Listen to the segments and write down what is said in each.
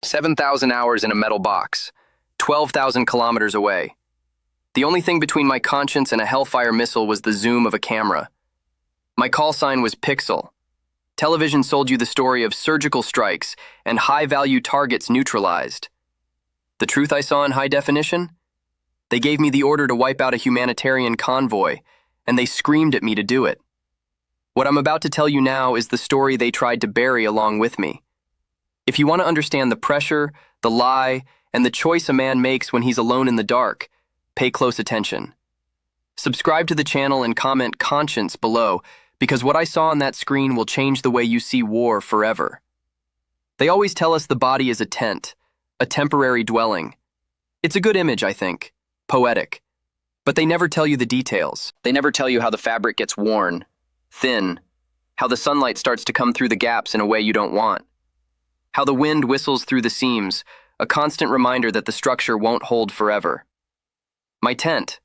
7,000 hours in a metal box, 12,000 kilometers away. The only thing between my conscience and a Hellfire missile was the zoom of a camera. My call sign was Pixel. Television sold you the story of surgical strikes and high-value targets neutralized. The truth I saw in high definition? They gave me the order to wipe out a humanitarian convoy, and they screamed at me to do it. What I'm about to tell you now is the story they tried to bury along with me. If you want to understand the pressure, the lie, and the choice a man makes when he's alone in the dark, pay close attention. Subscribe to the channel and comment "conscience" below, because what I saw on that screen will change the way you see war forever. They always tell us the body is a tent, a temporary dwelling. It's a good image, I think, poetic. But they never tell you the details. They never tell you how the fabric gets worn, thin, how the sunlight starts to come through the gaps in a way you don't want, how the wind whistles through the seams, a constant reminder that the structure won't hold forever. My tent.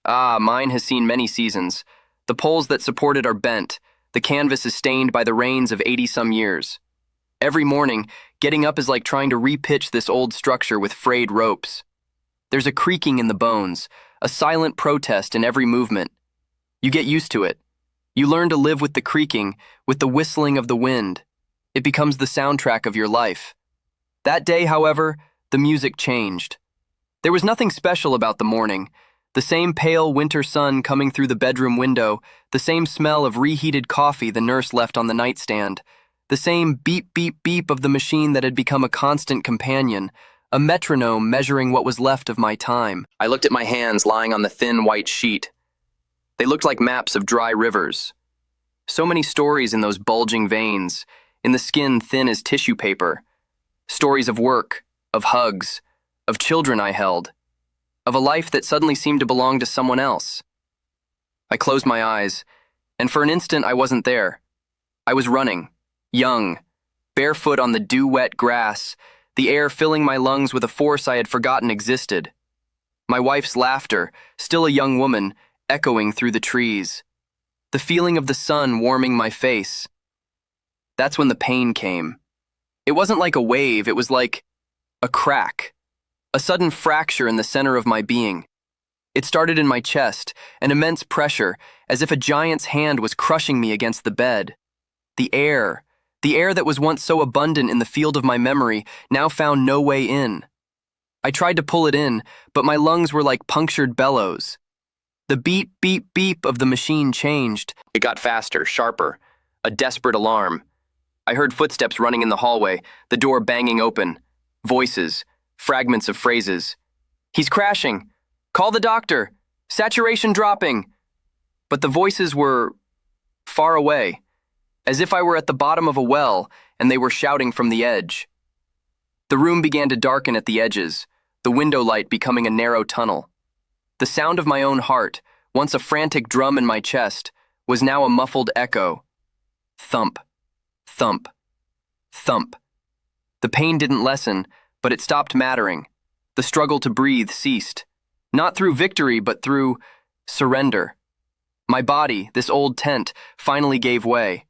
Mine has seen many seasons. The poles that support it are bent. The canvas is stained by the rains of 80-some years. Every morning, getting up is like trying to repitch this old structure with frayed ropes. There's a creaking in the bones, a silent protest in every movement. You get used to it. You learn to live with the creaking, with the whistling of the wind. It becomes the soundtrack of your life. That day, however, the music changed. There was nothing special about the morning. The same pale winter sun coming through the bedroom window, the same smell of reheated coffee the nurse left on the nightstand, the same beep, beep, beep of the machine that had become a constant companion, a metronome measuring what was left of my time. I looked at my hands lying on the thin white sheet. They looked like maps of dry rivers. So many stories in those bulging veins, in the skin thin as tissue paper. Stories of work, of hugs, of children I held, of a life that suddenly seemed to belong to someone else. I closed my eyes, and for an instant I wasn't there. I was running, young, barefoot on the dew-wet grass, the air filling my lungs with a force I had forgotten existed. My wife's laughter, still a young woman, echoing through the trees. The feeling of the sun warming my face. That's when the pain came. It wasn't like a wave, it was like a crack. A sudden fracture in the center of my being. It started in my chest, an immense pressure, as if a giant's hand was crushing me against the bed. The air that was once so abundant in the field of my memory, now found no way in. I tried to pull it in, but my lungs were like punctured bellows. The beep, beep, beep of the machine changed. It got faster, sharper, a desperate alarm. I heard footsteps running in the hallway, the door banging open, voices, fragments of phrases. "He's crashing. Call the doctor. Saturation dropping." But the voices were far away, as if I were at the bottom of a well and they were shouting from the edge. The room began to darken at the edges, the window light becoming a narrow tunnel. The sound of my own heart, once a frantic drum in my chest, was now a muffled echo. Thump, thump, thump. The pain didn't lessen, but it stopped mattering. The struggle to breathe ceased. Not through victory, but through surrender. My body, this old tent, finally gave way.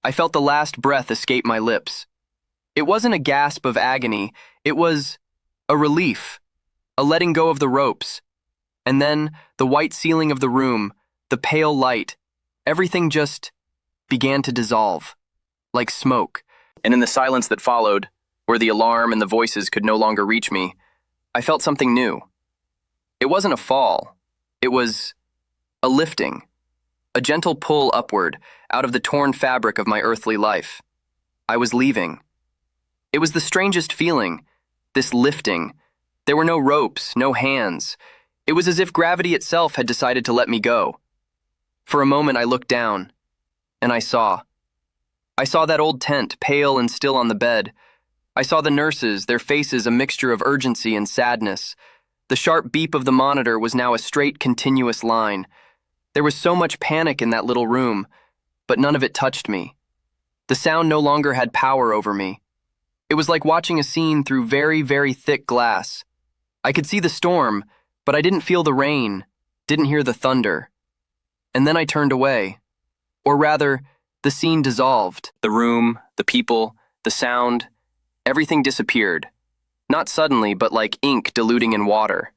I felt the last breath escape my lips. It wasn't a gasp of agony, it was a relief, a letting go of the ropes. And then, the white ceiling of the room, the pale light, everything just began to dissolve, like smoke. And in the silence that followed, where the alarm and the voices could no longer reach me, I felt something new. It wasn't a fall. It was a lifting, a gentle pull upward out of the torn fabric of my earthly life. I was leaving. It was the strangest feeling, this lifting. There were no ropes, no hands. It was as if gravity itself had decided to let me go. For a moment I looked down, and I saw. I saw that old tent, pale and still on the bed. I saw the nurses, their faces a mixture of urgency and sadness. The sharp beep of the monitor was now a straight, continuous line. There was so much panic in that little room, but none of it touched me. The sound no longer had power over me. It was like watching a scene through very, very thick glass. I could see the storm, but I didn't feel the rain, didn't hear the thunder. And then I turned away. Or rather, the scene dissolved. The room, the people, the sound, everything disappeared, Not suddenly, but like ink diluting in water.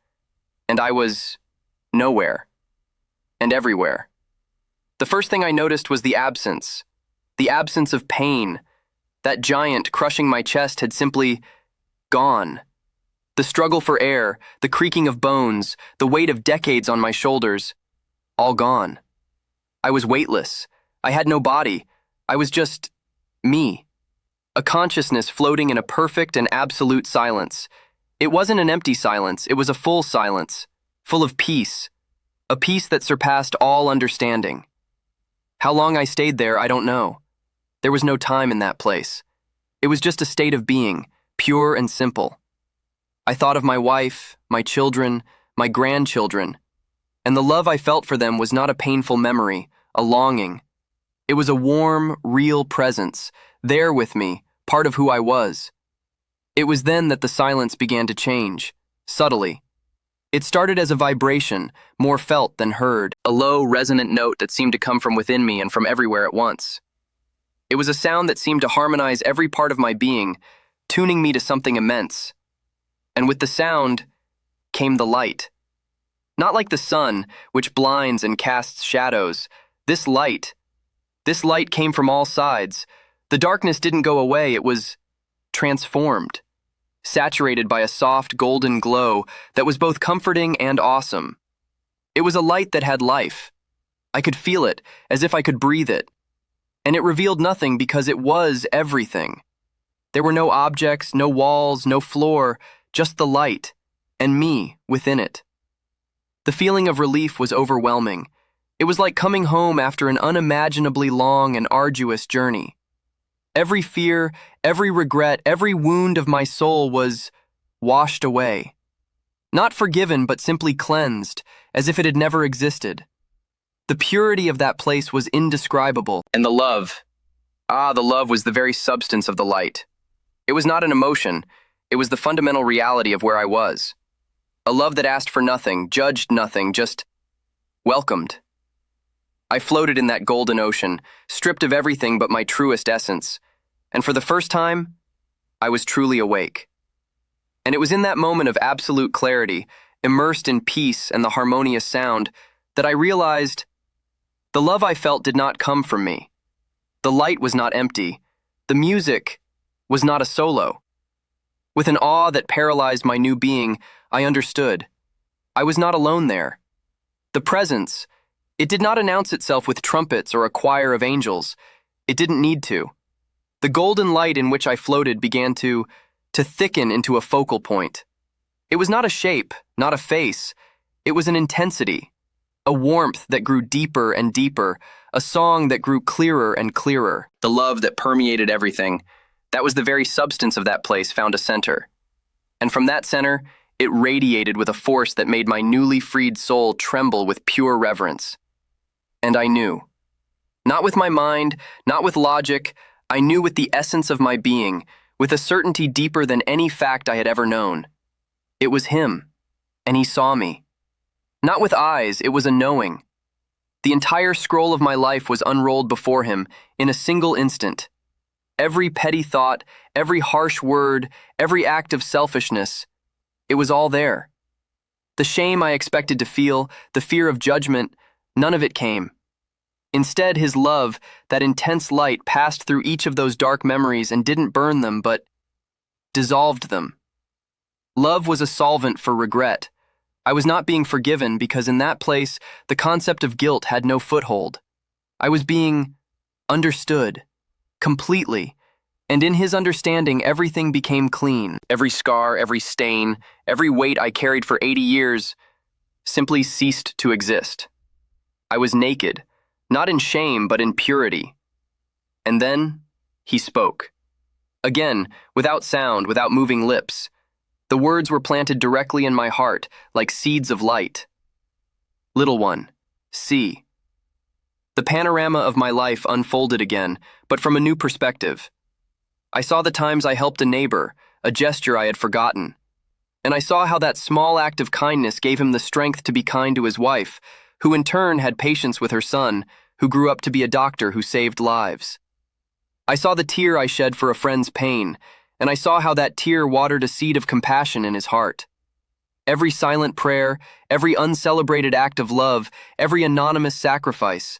And I was nowhere and everywhere. The first thing I noticed was the absence of pain. That giant crushing my chest had simply gone. The struggle for air, the creaking of bones, the weight of decades on my shoulders, all gone. I was weightless. I had no body. I was just me. A consciousness floating in a perfect and absolute silence. It wasn't an empty silence, it was a full silence, full of peace, a peace that surpassed all understanding. How long I stayed there, I don't know. There was no time in that place. It was just a state of being, pure and simple. I thought of my wife, my children, my grandchildren, and the love I felt for them was not a painful memory, a longing. It was a warm, real presence, there with me, part of who I was. It was then that the silence began to change, subtly. It started as a vibration, more felt than heard, a low, resonant note that seemed to come from within me and from everywhere at once. It was a sound that seemed to harmonize every part of my being, tuning me to something immense. And with the sound came the light. Not like the sun, which blinds and casts shadows. This light came from all sides. The darkness didn't go away, it was transformed, saturated by a soft golden glow that was both comforting and awesome. It was a light that had life. I could feel it, as if I could breathe it. And it revealed nothing because it was everything. There were no objects, no walls, no floor, just the light, and me within it. The feeling of relief was overwhelming. It was like coming home after an unimaginably long and arduous journey. Every fear, every regret, every wound of my soul was washed away. Not forgiven, but simply cleansed, as if it had never existed. The purity of that place was indescribable. And the love was the very substance of the light. It was not an emotion, it was the fundamental reality of where I was. A love that asked for nothing, judged nothing, just welcomed. I floated in that golden ocean, stripped of everything but my truest essence. And for the first time, I was truly awake. And it was in that moment of absolute clarity, immersed in peace and the harmonious sound, that I realized the love I felt did not come from me. The light was not empty. The music was not a solo. With an awe that paralyzed my new being, I understood. I was not alone there. The presence, it did not announce itself with trumpets or a choir of angels. It didn't need to. The golden light in which I floated began to thicken into a focal point. It was not a shape, not a face. It was an intensity, a warmth that grew deeper and deeper, a song that grew clearer and clearer. The love that permeated everything, that was the very substance of that place, found a center. And from that center, it radiated with a force that made my newly freed soul tremble with pure reverence. And I knew. Not with my mind, not with logic, I knew with the essence of my being, with a certainty deeper than any fact I had ever known. It was him, and he saw me. Not with eyes, it was a knowing. The entire scroll of my life was unrolled before him in a single instant. Every petty thought, every harsh word, every act of selfishness, it was all there. The shame I expected to feel, the fear of judgment, none of it came. Instead, his love, that intense light, passed through each of those dark memories and didn't burn them, but dissolved them. Love was a solvent for regret. I was not being forgiven because in that place, the concept of guilt had no foothold. I was being understood, completely, and in his understanding, everything became clean. Every scar, every stain, every weight I carried for 80 years simply ceased to exist. I was naked, not in shame, but in purity. And then he spoke. Again, without sound, without moving lips. The words were planted directly in my heart, like seeds of light. Little one, see. The panorama of my life unfolded again, but from a new perspective. I saw the times I helped a neighbor, a gesture I had forgotten. And I saw how that small act of kindness gave him the strength to be kind to his wife, who in turn had patience with her son, who grew up to be a doctor who saved lives. I saw the tear I shed for a friend's pain, and I saw how that tear watered a seed of compassion in his heart. Every silent prayer, every uncelebrated act of love, every anonymous sacrifice.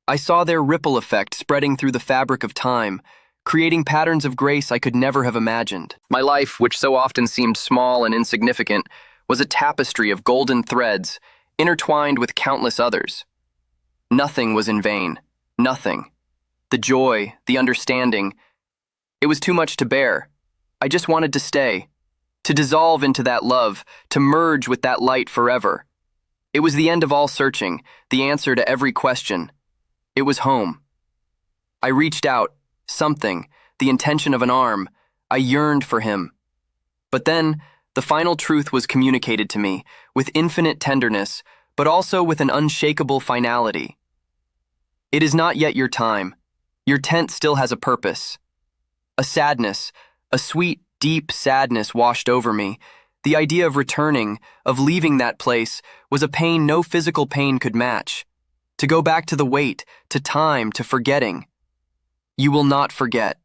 I saw their ripple effect spreading through the fabric of time, creating patterns of grace I could never have imagined. My life, which so often seemed small and insignificant, was a tapestry of golden threads, intertwined with countless others. Nothing was in vain. Nothing. The joy, the understanding. It was too much to bear. I just wanted to stay, to dissolve into that love, to merge with that light forever. It was the end of all searching, the answer to every question. It was home. I reached out, something, the intention of an arm. I yearned for him. But then, the final truth was communicated to me, with infinite tenderness, but also with an unshakable finality. It is not yet your time. Your tent still has a purpose. A sadness, a sweet, deep sadness washed over me. The idea of returning, of leaving that place, was a pain no physical pain could match. To go back to the wait, to time, to forgetting. You will not forget.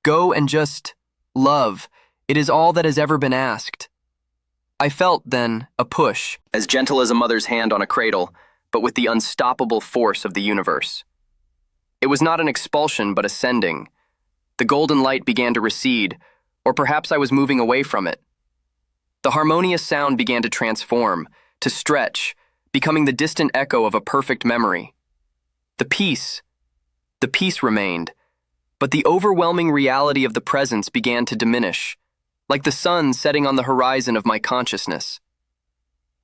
Go and just love. It is all that has ever been asked. I felt, then, a push, as gentle as a mother's hand on a cradle, but with the unstoppable force of the universe. It was not an expulsion, but ascending. The golden light began to recede, or perhaps I was moving away from it. The harmonious sound began to transform, to stretch, becoming the distant echo of a perfect memory. The peace remained, but the overwhelming reality of the presence began to diminish, like the sun setting on the horizon of my consciousness.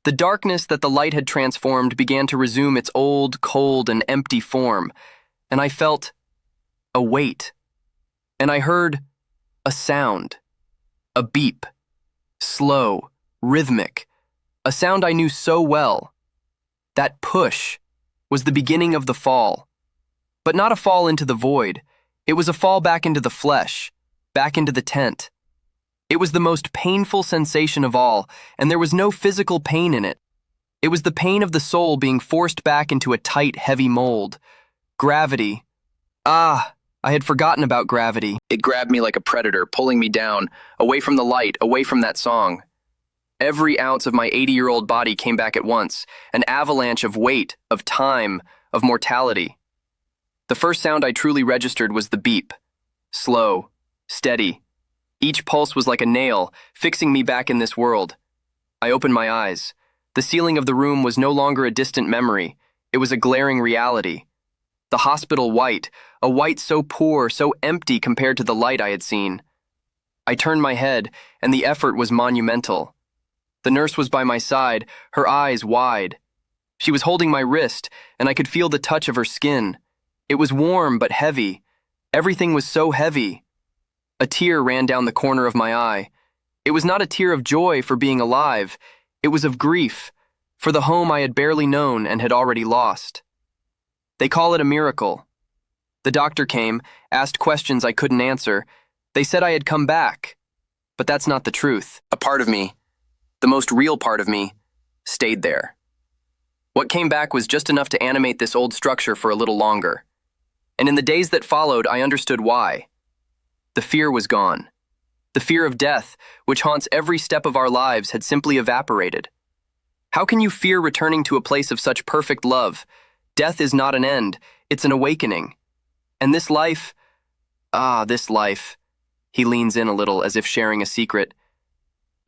The darkness that the light had transformed began to resume its old, cold, and empty form, and I felt a weight, and I heard a sound, a beep, slow, rhythmic, a sound I knew so well. That push was the beginning of the fall, but not a fall into the void. It was a fall back into the flesh, back into the tent. It was the most painful sensation of all, and there was no physical pain in it. It was the pain of the soul being forced back into a tight, heavy mold. Gravity. I had forgotten about gravity. It grabbed me like a predator, pulling me down, away from the light, away from that song. Every ounce of my 80-year-old body came back at once, an avalanche of weight, of time, of mortality. The first sound I truly registered was the beep. Slow, steady. Each pulse was like a nail, fixing me back in this world. I opened my eyes. The ceiling of the room was no longer a distant memory. It was a glaring reality. The hospital white, a white so poor, so empty compared to the light I had seen. I turned my head, and the effort was monumental. The nurse was by my side, her eyes wide. She was holding my wrist, and I could feel the touch of her skin. It was warm but heavy. Everything was so heavy. A tear ran down the corner of my eye. It was not a tear of joy for being alive. It was of grief, for the home I had barely known and had already lost. They call it a miracle. The doctor came, asked questions I couldn't answer. They said I had come back. But that's not the truth. A part of me, the most real part of me, stayed there. What came back was just enough to animate this old structure for a little longer. And in the days that followed, I understood why. The fear was gone. The fear of death, which haunts every step of our lives, had simply evaporated. How can you fear returning to a place of such perfect love? Death is not an end, it's an awakening. And this life, this life, he leans in a little as if sharing a secret.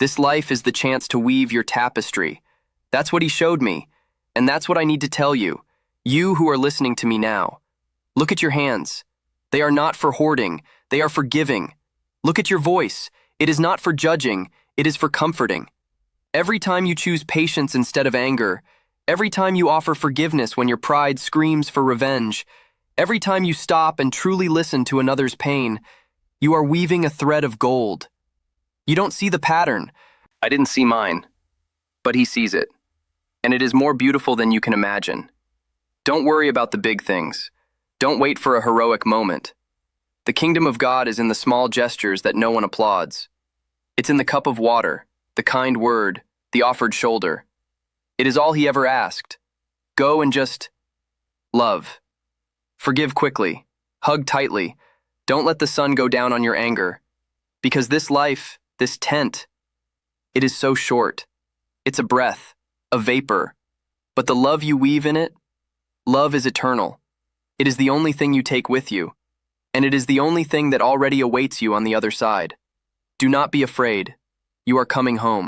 This life is the chance to weave your tapestry. That's what he showed me, and that's what I need to tell you, you who are listening to me now. Look at your hands. They are not for hoarding, they are for giving. Look at your voice. It is not for judging, it is for comforting. Every time you choose patience instead of anger, every time you offer forgiveness when your pride screams for revenge, every time you stop and truly listen to another's pain, you are weaving a thread of gold. You don't see the pattern. I didn't see mine, but he sees it. And it is more beautiful than you can imagine. Don't worry about the big things. Don't wait for a heroic moment. The kingdom of God is in the small gestures that no one applauds. It's in the cup of water, the kind word, the offered shoulder. It is all he ever asked. Go and just love. Forgive quickly. Hug tightly. Don't let the sun go down on your anger. Because this life, this tent, it is so short. It's a breath, a vapor. But the love you weave in it, love is eternal. It is the only thing you take with you, and it is the only thing that already awaits you on the other side. Do not be afraid. You are coming home.